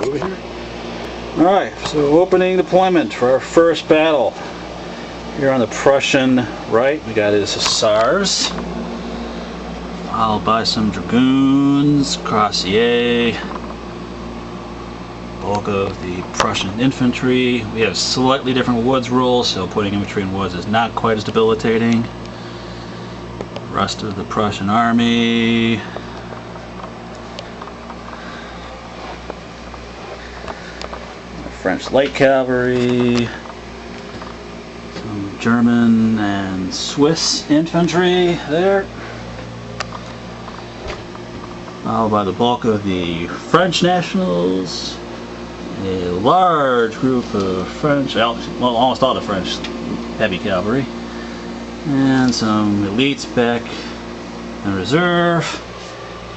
over here. Alright, so opening deployment for our first battle. Here on the Prussian right, we got his Hussars, followed by some Dragoons, Cuirassiers, bulk of the Prussian infantry. We have slightly different woods rules, so putting infantry in woods is not quite as debilitating. Rest of the Prussian army. French light cavalry, some German and Swiss infantry there, followed by the bulk of the French nationals, a large group of French, well, almost all the French heavy cavalry, and some elites back in reserve.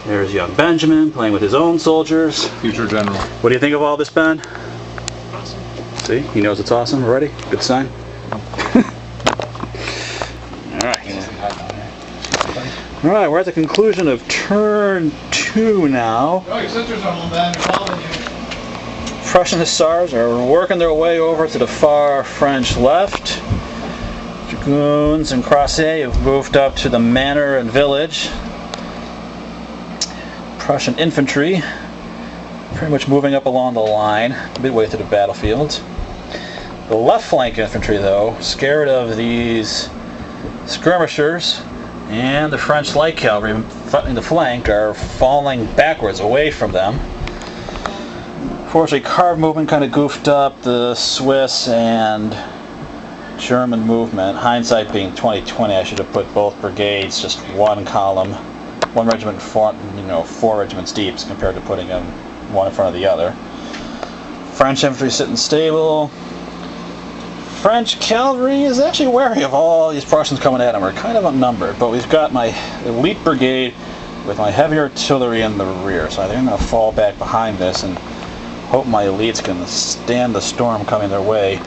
There's young Benjamin playing with his own soldiers. Future general. What do you think of all this, Ben? See, he knows it's awesome already. Good sign. Alright, we're at the conclusion of turn 2 now. Oh, your sisters are home, man. They're calling you. Prussian Hussars are working their way over to the far French left. Dragoons and Cuirassiers have moved up to the manor and village. Prussian infantry pretty much moving up along the line, midway through the battlefield. The left flank infantry, though, scared of these skirmishers and the French light cavalry threatening the flank, are falling backwards away from them. Unfortunately, card movement kind of goofed up the Swiss and German movement. Hindsight being 20/20, I should have put both brigades just one column, one regiment in front, four regiments deep, compared to putting them one in front of the other. French infantry sitting stable. French cavalry is actually wary of all these Prussians coming at them. We're kind of outnumbered, but we've got my elite brigade with my heavy artillery in the rear, so I think I'm going to fall back behind this and hope my elites can stand the storm coming their way,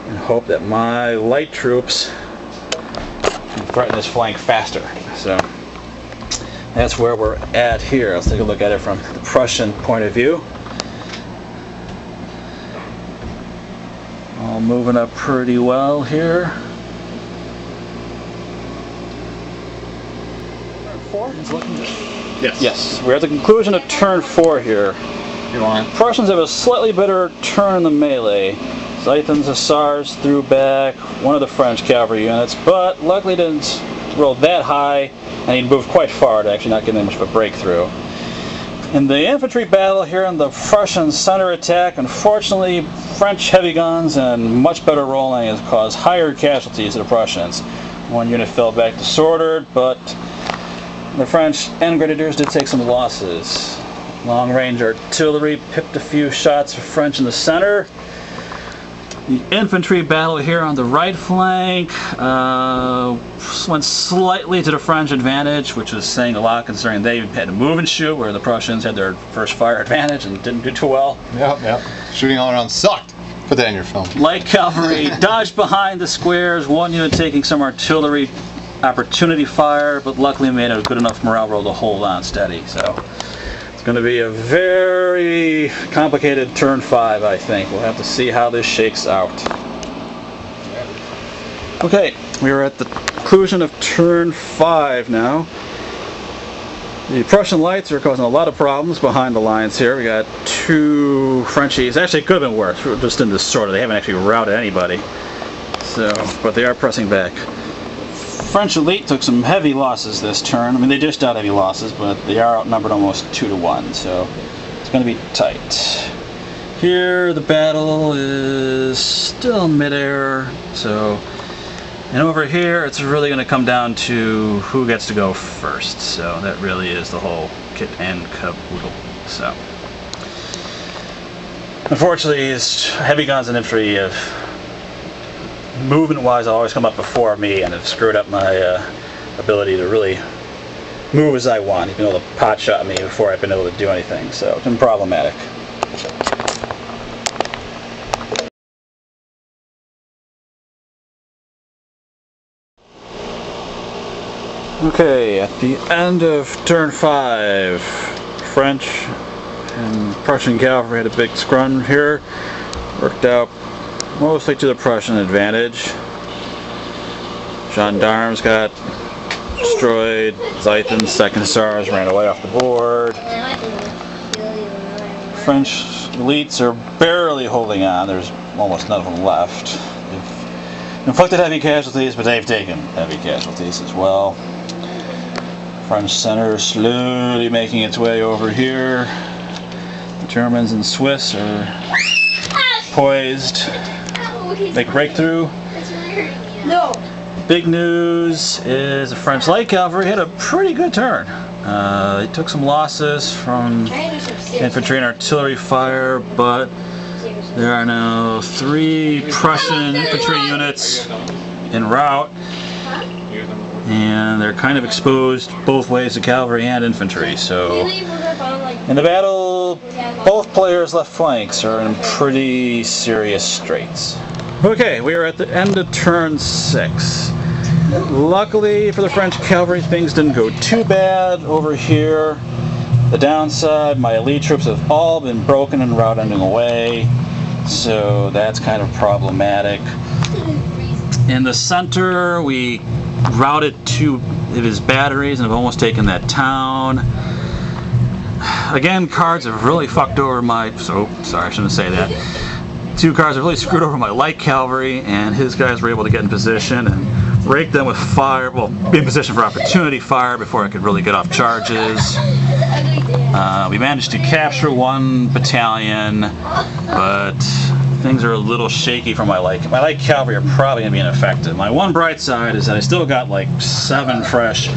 and hope that my light troops can threaten this flank faster. So that's where we're at here. Let's take a look at it from the Prussian point of view. All moving up pretty well here. Yes. We're at the conclusion of turn 4 here. Prussians have a slightly better turn in the melee. Ziethen's Hussars threw back one of the French cavalry units, but luckily didn't roll that high, and he moved quite far to actually not get much of a breakthrough. In the infantry battle here in the Prussian center attack, unfortunately, French heavy guns and much better rolling has caused higher casualties to the Prussians. One unit fell back disordered, but the French and grenadiers did take some losses. Long-range artillery pipped a few shots for French in the center. The infantry battle here on the right flank went slightly to the French advantage, which was saying a lot considering they had to move and shoot, where the Prussians had their first fire advantage and didn't do too well. Yep. Shooting all around sucked. Put that in your film. Light cavalry dodged behind the squares, one unit taking some artillery opportunity fire, but luckily made a good enough morale roll to hold on steady. So it's going to be a very complicated turn 5, I think. We'll have to see how this shakes out. Okay, we are at the conclusion of turn 5 now. The Prussian lights are causing a lot of problems behind the lines here. We got 2 Frenchies. Actually, it could have been worse. We're just in disorder. They haven't actually routed anybody. So, but they are pressing back. French elite took some heavy losses this turn. I mean, they dished out heavy losses, but they are outnumbered almost 2-1, so it's going to be tight. Here, the battle is still midair, so, and over here, it's really going to come down to who gets to go first. So that really is the whole kit and caboodle. So, unfortunately, heavy guns and infantry have, movement-wise, always come up before me and have screwed up my ability to really move as I want. You've been able to pot shot me before I've been able to do anything, so it's been problematic. Okay, at the end of turn 5, French and Prussian cavalry had a big scrum here. Worked out mostly to the Prussian advantage. Gendarmes got destroyed. Ziethen's second hussars ran away off the board. French elites are barely holding on. There's almost none of them left. They've inflicted heavy casualties, but they've taken heavy casualties as well. French center slowly making its way over here. The Germans and Swiss are poised. Make breakthrough. No. Big news is the French light cavalry had a pretty good turn. They took some losses from infantry and artillery fire, but there are now 3 Prussian infantry units en route, and they're kind of exposed both ways to cavalry and infantry. So in the battle, both players' left flanks are in pretty serious straits. Okay, we are at the end of turn 6. Luckily for the French cavalry, things didn't go too bad over here. The downside, my elite troops have all been broken and route ending away, so that's kind of problematic. In the center, we routed 2 of his batteries and have almost taken that town. Again, cards have really fucked over my... sorry, I shouldn't say that. 2 cards have really screwed over my light cavalry, and his guys were able to get in position and rake them with fire, well, be in position for opportunity fire before I could really get off charges. We managed to capture 1 battalion, but things are a little shaky for my light. My light cavalry are probably going to be ineffective. My one bright side is that I still got like 7 fresh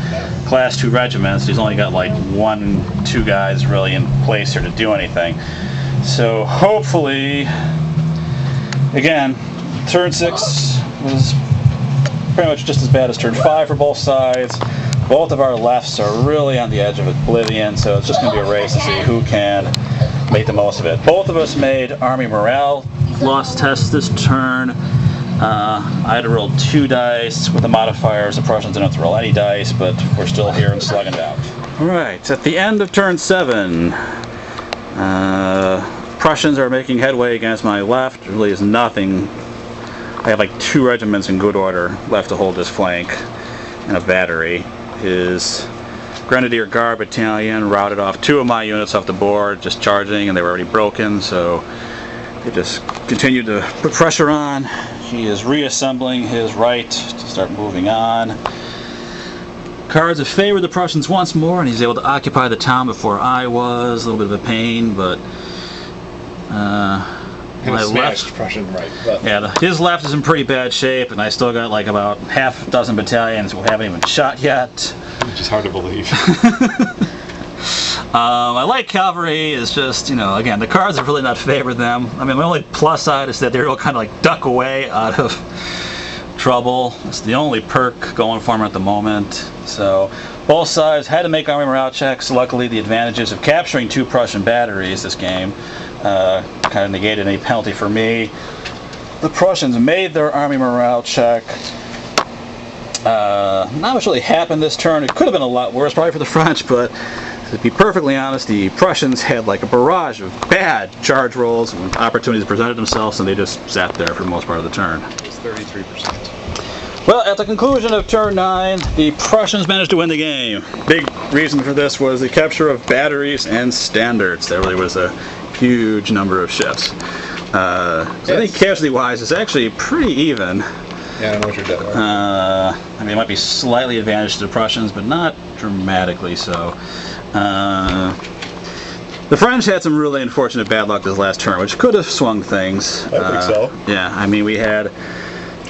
Class 2 regiments. He's only got like 1-2 guys really in place here to do anything. So hopefully, again, turn 6 was pretty much just as bad as turn 5 for both sides. Both of our lefts are really on the edge of oblivion, so it's just going to be a race to see who can make the most of it. Both of us made army morale loss tests this turn. I had to roll 2 dice with the modifiers. The Prussians didn't have to roll any dice, but we're still here and slugging it out. Alright, at the end of turn 7, Prussians are making headway against my left. There really is nothing. I have like 2 regiments in good order left to hold this flank and a battery. His Grenadier Guard battalion routed off 2 of my units off the board, just charging, and they were already broken, so they just continued to put pressure on. He is reassembling his right to start moving on. Cards have favored the Prussians once more, and he's able to occupy the town before I was. A little bit of a pain, but my left, Prussian right. But yeah, his left is in pretty bad shape, and I still got like about half a dozen battalions who haven't even shot yet. which is hard to believe. My light cavalry is just, you know, again, the cards have really not favored them. I mean, my only plus side is that they're all kind of like duck away out of trouble. It's the only perk going for them at the moment. So both sides had to make army morale checks. Luckily, the advantages of capturing 2 Prussian batteries this game kind of negated any penalty for me. The Prussians made their army morale check. Not much really happened this turn. It could have been a lot worse probably for the French, but to be perfectly honest, the Prussians had like a barrage of bad charge rolls when opportunities presented themselves, and they just sat there for the most part of the turn. It's 33%. Well, at the conclusion of turn 9, the Prussians managed to win the game. Big reason for this was the capture of batteries and standards. There really was a huge number of ships. So I think casualty-wise, it's actually pretty even. Yeah, I don't know what your dead are. I mean, it might be slightly advantaged to the Prussians, but not dramatically so. The French had some really unfortunate bad luck this last turn, which could have swung things. I think so. Yeah, I mean, we had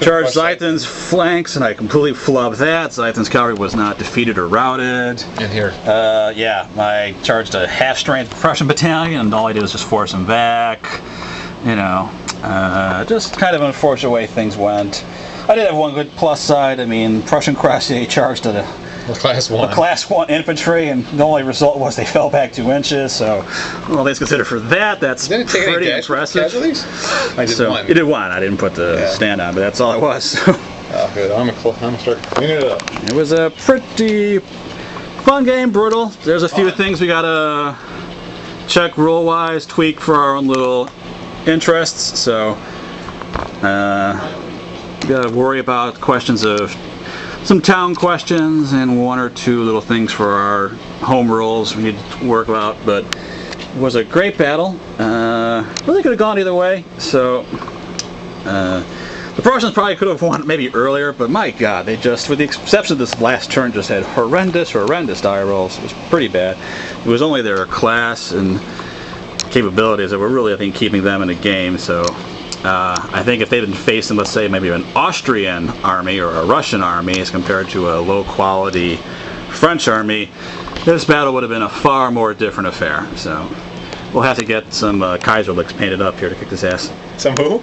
charged Ziethen's flanks, and I completely flubbed that. Ziethen's cavalry was not defeated or routed. In here. Yeah, I charged a half-strength Prussian battalion, and all I did was just force them back. You know, just kind of an unfortunate way things went. I did have one good plus side. I mean, Prussian Cuirassiers charged a Class 1. Class 1 infantry, and the only result was they fell back 2 inches. So, well, let's consider for that. That's Didn't it take pretty any impressive. casualties? I did So one. you did 1. I didn't put the stand on, but that's all it was. So. Oh, good. I'm gonna start cleaning it up. It was a pretty fun game, brutal. There's a few things we gotta check rule-wise, tweak for our own little interests. So we gotta worry about questions of some town questions and one or two little things for our home rules we need to work about. But it was a great battle. Really could have gone either way. So the Prussians probably could have won maybe earlier, but my God, they just, with the exception of this last turn, just had horrendous die rolls. It was pretty bad. It was only their class and capabilities that were really, I think, keeping them in the game. So I think if they didn't face, let's say, maybe an Austrian army or a Russian army as compared to a low-quality French army, this battle would have been a far more different affair. So we'll have to get some Kaiserlicks painted up here to kick this ass. Some who?